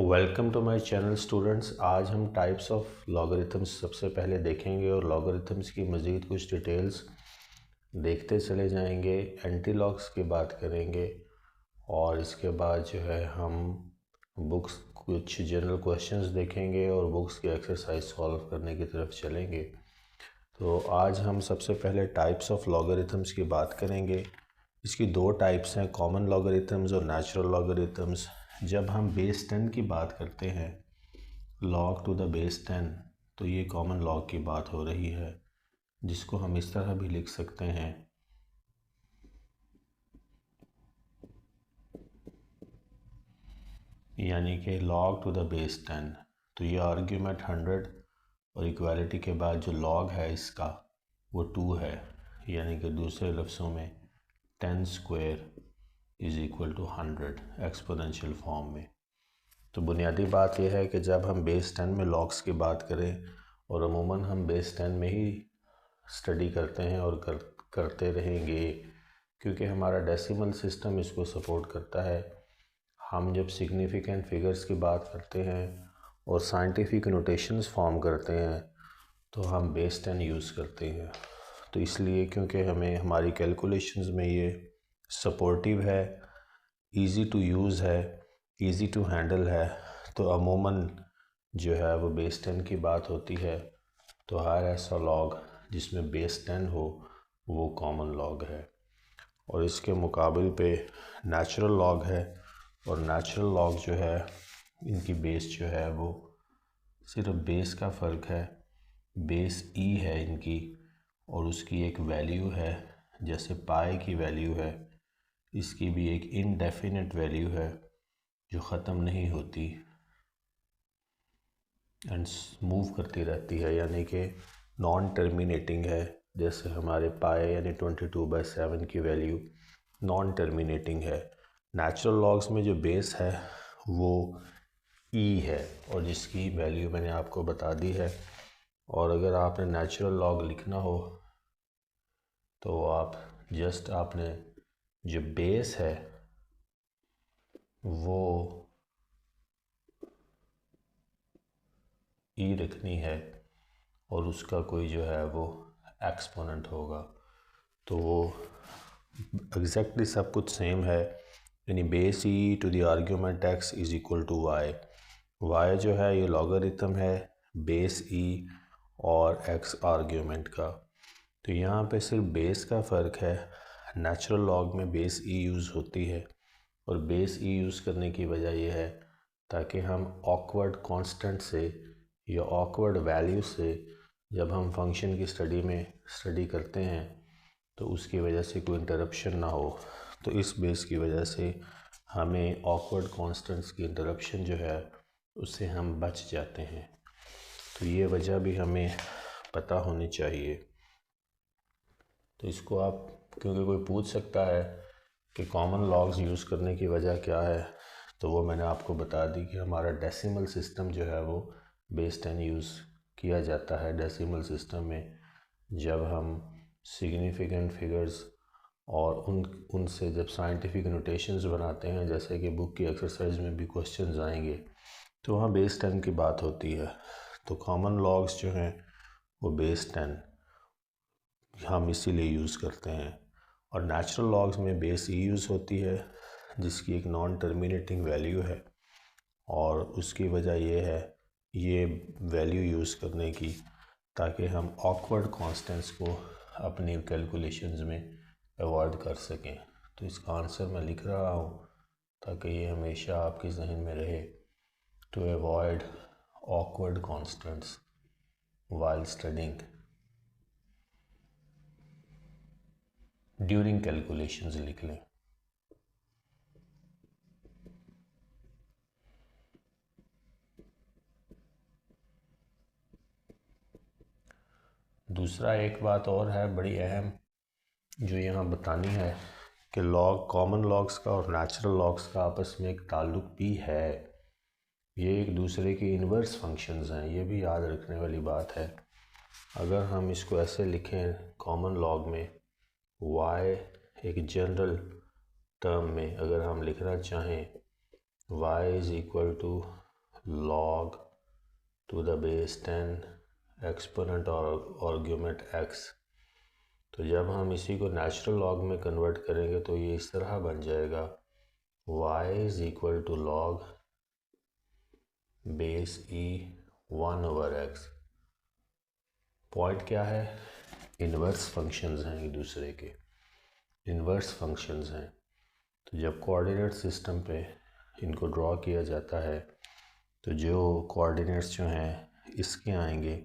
Welcome to my channel students. आज हम types of logarithms सबसे पहले देखेंगे और लॉगरिथम्स की मज़ीद कुछ डिटेल्स देखते चले जाएंगे। एंटी लॉग्स की बात करेंगे और इसके बाद जो है हम बुक्स कुछ जनरल क्वेश्चंस देखेंगे और बुक्स की एक्सरसाइज सॉल्व करने की तरफ चलेंगे। तो आज हम सबसे पहले टाइप्स ऑफ लॉगरिथम्स की बात करेंगे। इसकी दो टाइप्स हैं, कॉमन लॉगरिथम्स और नेचुरल लॉगरिथम्स। जब हम बेस 10 की बात करते हैं, लॉग टू द बेस 10, तो ये कॉमन लॉग की बात हो रही है, जिसको हम इस तरह भी लिख सकते हैं, यानी कि लॉग टू द बेस 10। तो ये आर्ग्यूमेंट 100 और इक्वालिटी के बाद जो लॉग है इसका वो 2 है, यानी कि दूसरे लफ्ज़ों में 10 square is equal to 100 exponential form में। तो बुनियादी बात यह है कि जब हम बेस 10 में लॉग्स की बात करें, और अमूमन हम बेस 10 में ही स्टडी करते हैं और करते रहेंगे, क्योंकि हमारा डेसिमल सिस्टम इसको सपोर्ट करता है। हम जब सिग्निफिकेंट फिगर्स की बात करते हैं और साइंटिफिक नोटेशंस फॉर्म करते हैं तो हम बेस 10 यूज़ करते हैं। तो इसलिए क्योंकि हमें हमारी कैलकुलेशंस में ये सपोर्टिव है, इजी टू यूज़ है, इजी टू हैंडल है, तो अमूमन जो है वो बेस 10 की बात होती है। तो हर ऐसा लॉग जिसमें बेस 10 हो वो कॉमन लॉग है। और इसके मुकाबिल पे नेचुरल लॉग है, और नेचुरल लॉग जो है इनकी बेस जो है वो सिर्फ बेस का फ़र्क है, बेस ई है इनकी, और उसकी एक वैल्यू है, जैसे पाई की वैल्यू है, इसकी भी एक इनडेफिनिट वैल्यू है जो ख़त्म नहीं होती एंड मूव करती रहती है, यानी कि नॉन टर्मिनेटिंग है। जैसे हमारे पाए यानी 22/7 की वैल्यू नॉन टर्मिनेटिंग है। नेचुरल लॉग्स में जो बेस है वो ई है और जिसकी वैल्यू मैंने आपको बता दी है। और अगर आपने नेचुरल लॉग लिखना हो तो आपने जो बेस है वो ई रखनी है और उसका कोई जो है वो एक्सपोनेंट होगा, तो वो एग्जैक्टली सब कुछ सेम है, यानी base E to the argument X is equal to Y. Y जो है ये लॉगरिथम है बेस ई और एक्स आर्ग्यूमेंट का। तो यहाँ पे सिर्फ बेस का फ़र्क है। नेचुरल लॉग में बेस ई यूज़ होती है, और बेस ई यूज़ करने की वजह यह है ताकि हम ऑकवर्ड कांस्टेंट से या ऑकवर्ड वैल्यू से जब हम फंक्शन की स्टडी करते हैं तो उसकी वजह से कोई इंटरप्शन ना हो। तो इस बेस की वजह से हमें ऑकवर्ड कांस्टेंट्स की इंटरप्शन जो है उससे हम बच जाते हैं। तो ये वजह भी हमें पता होनी चाहिए। तो इसको आप, क्योंकि कोई पूछ सकता है कि कॉमन लॉग्स यूज़ करने की वजह क्या है, तो वो मैंने आपको बता दी कि हमारा डेसिमल सिस्टम जो है वो बेस 10 यूज़ किया जाता है। डेसिमल सिस्टम में जब हम सिग्निफिकेंट फिगर्स और उनसे जब साइंटिफिक नोटेशंस बनाते हैं, जैसे कि बुक की एक्सरसाइज में भी क्वेश्चंस आएंगे, तो वहाँ बेस 10 की बात होती है। तो कॉमन लॉग्स जो हैं वो बेस 10 हम इसीलिए यूज़ करते हैं। और नेचुरल लॉग्स में बेस ई यूज़ होती है जिसकी एक नॉन टर्मिनेटिंग वैल्यू है, और उसकी वजह ये है ये वैल्यू यूज़ करने की ताकि हम ऑकवर्ड कांस्टेंट्स को अपनी कैलकुलेशंस में अवॉइड कर सकें। तो इसका आंसर मैं लिख रहा हूँ ताकि ये हमेशा आपके जहन में रहे, to avoid awkward constants while studying during calculations लिख लें। दूसरा एक बात और है बड़ी अहम जो यहाँ बतानी है कि कॉमन लॉग्स का और नेचुरल लॉग्स का आपस में एक ताल्लुक भी है। ये एक दूसरे के इन्वर्स फंक्शंस हैं, ये भी याद रखने वाली बात है। अगर हम इसको ऐसे लिखें कॉमन लॉग में, y एक जनरल टर्म में अगर हम लिखना चाहें y is equal to log to the base 10 exponent और आर्ग्यूमेंट x। तो जब हम इसी को नेचुरल लॉग में कन्वर्ट करेंगे तो ये इस तरह बन जाएगा y is equal to log base e 1/x। Point क्या है, इन्वर्स फंक्शंस हैं, एक दूसरे के इन्वर्स फंक्शंस हैं। तो जब कोऑर्डिनेट सिस्टम पे इनको ड्रॉ किया जाता है तो जो कोऑर्डिनेट्स जो हैं इसके आएंगे,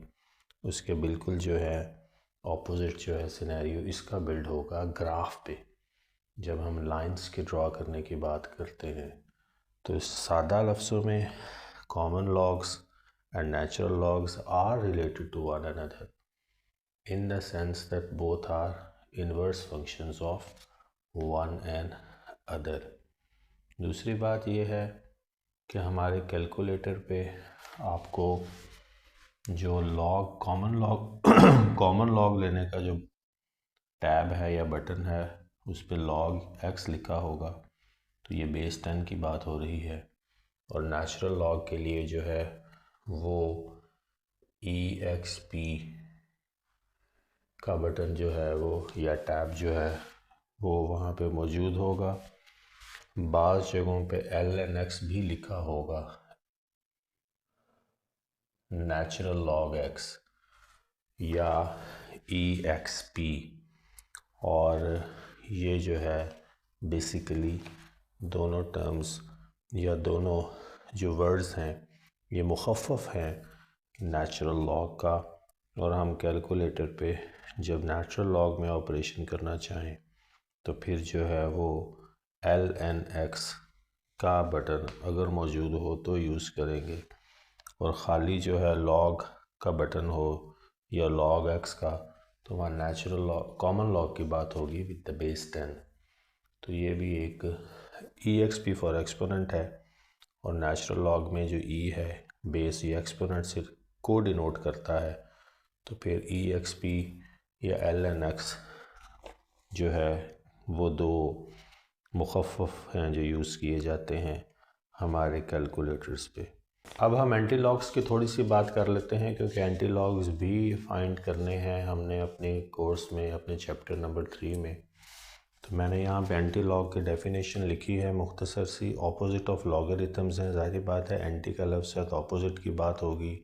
उसके बिल्कुल जो है ऑपोजिट जो है सिनेरियो इसका बिल्ड होगा ग्राफ पे। जब हम लाइंस के ड्रॉ करने की बात करते हैं तो सादा लफ्ज़ों में common logs and natural logs are related to one another in the sense that both are inverse functions of one and other। दूसरी बात यह है कि हमारे कैलकुलेटर पे आपको जो लॉग कॉमन लॉग लेने का जो टैब है या बटन है उस पर लॉग x लिखा होगा, तो ये बेस 10 की बात हो रही है। और नेचुरल लॉग के लिए जो है वो EXP का बटन जो है वो या टैब जो है वो वहाँ पे मौजूद होगा। बाज़ जगहों पे ln(x) भी लिखा होगा, नेचुरल लॉग x या EXP। और ये जो है बेसिकली दोनों टर्म्स या दोनों जो वर्ड्स हैं ये मुखफ़फ़ हैं नेचुरल लॉग का। और हम कैलकुलेटर पे जब नेचुरल लॉग में ऑपरेशन करना चाहें तो फिर जो है वो ln(x) का बटन अगर मौजूद हो तो यूज़ करेंगे, और ख़ाली जो है लॉग का बटन हो या log x का तो वहाँ नेचुरल लॉग कॉमन लॉग की बात होगी विद द बेस 10। तो ये भी एक EXP फॉर एक्सपोनेंट है, और नेचुरल लॉग में जो e है बेस ये एक्सपोनेंट से को डिनोट करता है। तो फिर EXP या ln(x) जो है वो दो मुखफ़फ़ हैं जो यूज़ किए जाते हैं हमारे कैलकुलेटर्स पे। अब हम एंटी लॉग्स की थोड़ी सी बात कर लेते हैं, क्योंकि एंटी लॉग्स भी फाइंड करने हैं हमने अपने कोर्स में, अपने चैप्टर नंबर 3 में। तो मैंने यहाँ पे एंटी लॉग की डेफिनेशन लिखी है मुख्तसर सी। ऑपोजिट ऑफ लॉगरिथम्स हैं, ज़ाहिर बात है एंटी का लफ्ज़ है तो ऑपोजिट की बात होगी।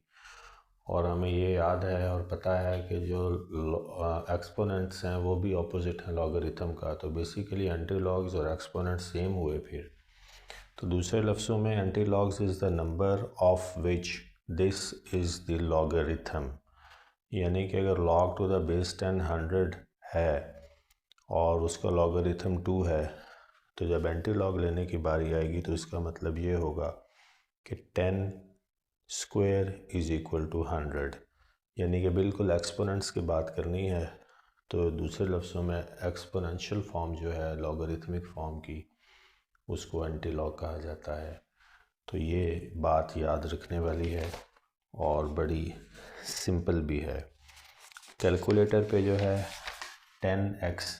और हमें ये याद है और पता है कि जो एक्सपोनेंट्स हैं वो भी ऑपोजिट हैं लॉगरिथम का। तो बेसिकली एंटी लॉग्स और एक्सपोनेंट सेम हुए फिर। तो दूसरे लफ्ज़ों में anti logs is the number of which this is the logarithm. यानी कि अगर log टू द बेस 10 100 है और उसका लॉगरिथम 2 है, तो जब एंटी लॉग लेने की बारी आएगी तो इसका मतलब ये होगा कि 10 स्क्वायर इज़ इक्वल टू 100। यानी कि बिल्कुल एक्सपोनेंट्स की बात करनी है तो दूसरे लफ्ज़ों में एक्सपोनेंशियल फॉर्म जो है लॉगरिथमिक फॉर्म की, उसको एंटी लॉग कहा जाता है। तो ये बात याद रखने वाली है और बड़ी सिंपल भी है। कैलकुलेटर पे जो है 10x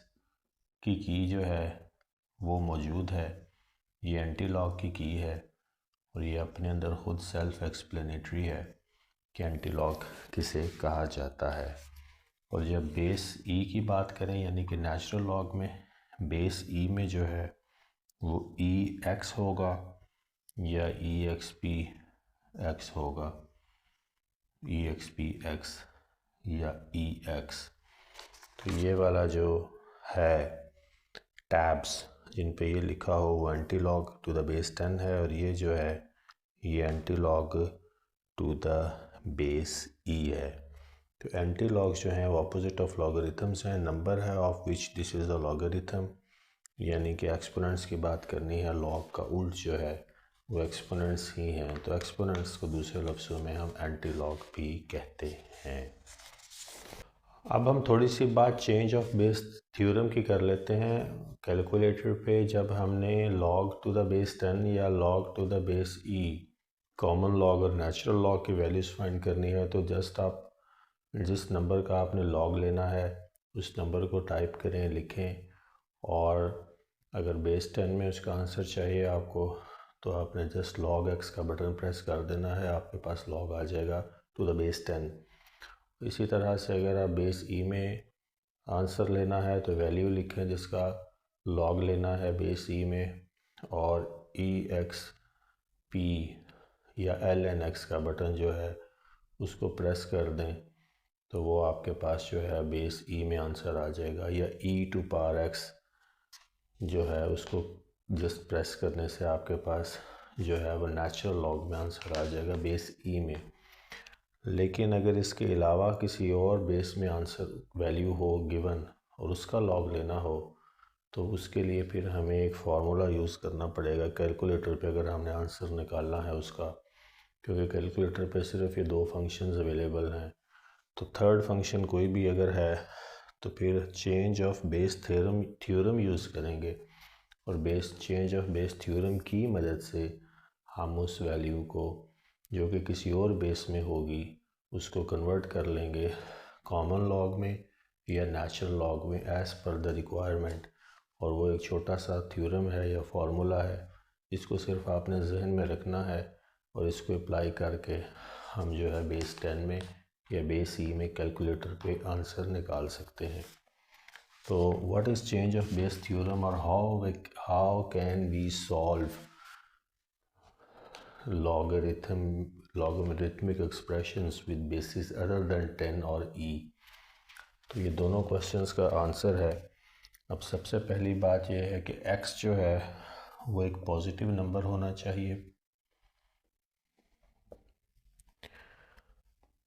की जो है वो मौजूद है, ये एंटी लॉग की है, और ये अपने अंदर ख़ुद सेल्फ एक्सप्लेनेटरी है कि एंटी लॉग किसे कहा जाता है। और जब बेस e की बात करें यानी कि नेचुरल लॉग में बेस e में जो है वो EX होगा या EXP x होगा, EXP x या EX। तो ये वाला जो है टैब्स जिन पे ये लिखा हो वो anti log to the base 10 है, और ये जो है ये anti log to the base e है। तो एंटी लॉग्स जो हैं वो अपोजिट ऑफ लॉगरिथम्स हैं। नंबर है of which this is the logarithm, यानी कि एक्सपोनेंट्स की बात करनी है, लॉग का उल्ट जो है वो एक्सपोनेंट्स ही हैं। तो एक्सपोनेंट्स को दूसरे लफ्ज़ों में हम एंटी लॉग भी कहते हैं। अब हम थोड़ी सी बात चेंज ऑफ बेस थ्योरम की कर लेते हैं। कैलकुलेटर पे जब हमने log टू द बेस 10 या log to the base e common log और नेचुरल लॉग की वैल्यूज़ फाइंड करनी है, तो जस्ट आप जिस नंबर का आपने लॉग लेना है उस नंबर को टाइप करें, लिखें, और अगर बेस 10 में उसका आंसर चाहिए आपको तो आपने जस्ट log x का बटन प्रेस कर देना है, आपके पास log आ जाएगा टू द बेस 10। इसी तरह से अगर आप बेस ई में आंसर लेना है तो वैल्यू लिखें जिसका log लेना है बेस ई में, और ई एक्स पी या एल एन एक्स का बटन जो है उसको प्रेस कर दें तो वो आपके पास जो है बेस ई में आंसर आ जाएगा। या ई टू पावर एक्स जो है उसको जस्ट प्रेस करने से आपके पास जो है वो नेचुरल लॉग में आंसर आ जाएगा बेस ई में। लेकिन अगर इसके अलावा किसी और बेस में आंसर वैल्यू हो गिवन और उसका लॉग लेना हो तो उसके लिए फिर हमें एक फार्मूला यूज़ करना पड़ेगा कैलकुलेटर पे अगर हमने आंसर निकालना है उसका, क्योंकि कैलकुलेटर पे सिर्फ ये दो फंक्शंस अवेलेबल हैं। तो थर्ड फंक्शन कोई भी अगर है तो फिर change of base theorem use करेंगे और चेंज ऑफ बेस थ्योरम की मदद से हम उस वैल्यू को जो कि किसी और बेस में होगी उसको कन्वर्ट कर लेंगे कॉमन लॉग में या नेचुरल लॉग में एज़ पर द रिक्वायरमेंट। और वो एक छोटा सा थ्योरम है या फार्मूला है, इसको सिर्फ आपने जहन में रखना है और इसको अप्लाई करके हम जो है बेस 10 में या बेस ई में कैलकुलेटर पे आंसर निकाल सकते हैं। तो what is change of base theorem और how can we solve logarithmic expressions with basis other than 10 और e। तो ये दोनों क्वेश्चंस का आंसर है। अब सबसे पहली बात यह है कि x जो है वो एक पॉजिटिव नंबर होना चाहिए।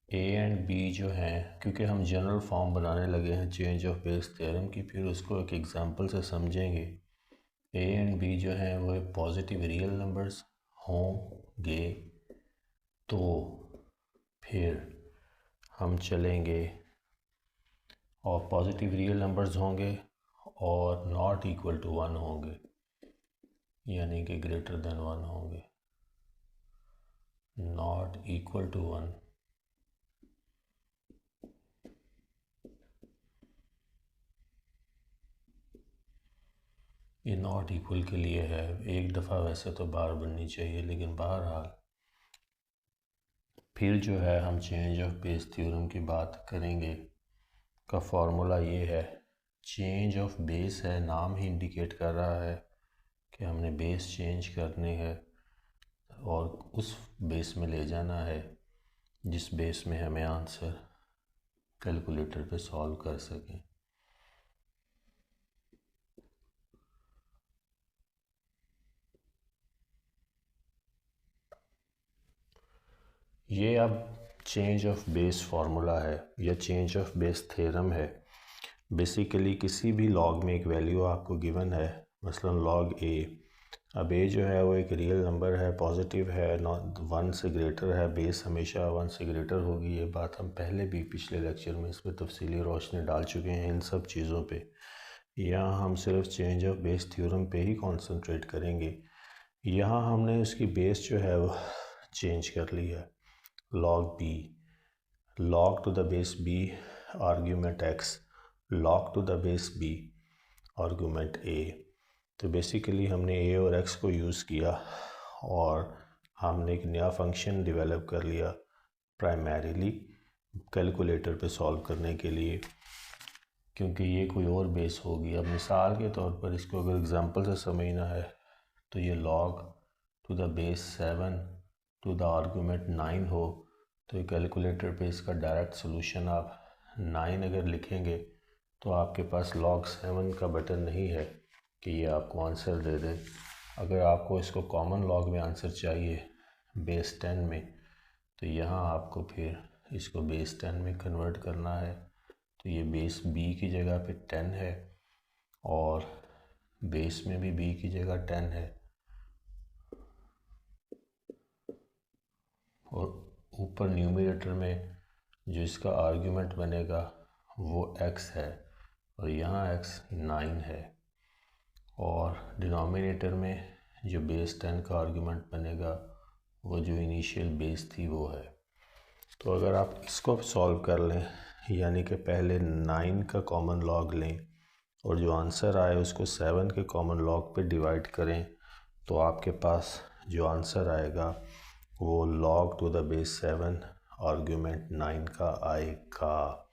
a एंड b जो हैं, क्योंकि हम जनरल फॉर्म बनाने लगे हैं चेंज ऑफ बेस थ्योरम की, फिर उसको एक एग्जांपल से समझेंगे। a एंड b जो हैं वो एक पॉजिटिव रियल नंबर्स होंगे तो फिर हम चलेंगे और पॉजिटिव रियल नंबर्स होंगे और नॉट इक्वल टू 1 होंगे, यानी कि ग्रेटर देन 1 होंगे, नॉट इक्वल टू 1। ये नॉट इक्वल के लिए है, एक दफ़ा वैसे तो बार बननी चाहिए लेकिन बहरहाल फिर जो है हम चेंज ऑफ बेस थ्योरम की बात करेंगे। का फार्मूला ये है, चेंज ऑफ बेस है, नाम ही इंडिकेट कर रहा है कि हमने बेस चेंज करने हैं और उस बेस में ले जाना है जिस बेस में हमें आंसर कैलकुलेटर पे सॉल्व कर सकें। ये अब चेंज ऑफ बेस फार्मूला है या चेंज ऑफ बेस थ्योरम है। बेसिकली किसी भी लॉग में एक वैल्यू आपको गिवन है, मसलन लॉग ए। अब ए जो है वो एक रियल नंबर है, पॉजिटिव है, नॉट 1 से ग्रेटर है, बेस हमेशा 1 से ग्रेटर होगी। ये बात हम पहले भी पिछले लेक्चर में इस पर तफसीली रोशनी डाल चुके हैं इन सब चीज़ों पे। यहाँ हम सिर्फ चेंज ऑफ बेस थ्योरम पे ही कॉन्सेंट्रेट करेंगे। यहाँ हमने उसकी बेस जो है वो चेंज कर ली है, log b, log to the base b argument x, log to the base b argument a। तो बेसिकली हमने a और x को यूज़ किया और हमने एक नया फंक्शन डेवलप कर लिया प्राइमरीली कैलकुलेटर पे सॉल्व करने के लिए, क्योंकि ये कोई और बेस होगी। अब मिसाल के तौर पर इसको अगर एग्जांपल से समझना है तो ये log to the base 7 to the argument 9 हो तो कैलकुलेटर पे इसका डायरेक्ट सोल्यूशन आप 9 अगर लिखेंगे तो आपके पास log 7 का बटन नहीं है कि ये आपको आंसर दे दे। अगर आपको इसको कॉमन लॉग में आंसर चाहिए बेस 10 में तो यहाँ आपको फिर इसको बेस 10 में कन्वर्ट करना है। तो ये बेस b की जगह पे 10 है और बेस में भी b की जगह 10 है और ऊपर न्यूमरेटर में जो इसका आर्गुमेंट बनेगा वो x है और यहाँ x 9 है और डिनोमिनेटर में जो बेस 10 का आर्गुमेंट बनेगा वो जो इनिशियल बेस थी वो है। तो अगर आप इसको सॉल्व कर लें, यानी कि पहले 9 का कॉमन लॉग लें और जो आंसर आए उसको 7 के कॉमन लॉग पे डिवाइड करें तो आपके पास जो आंसर आएगा वो log to the base 7 argument 9 का आएगा।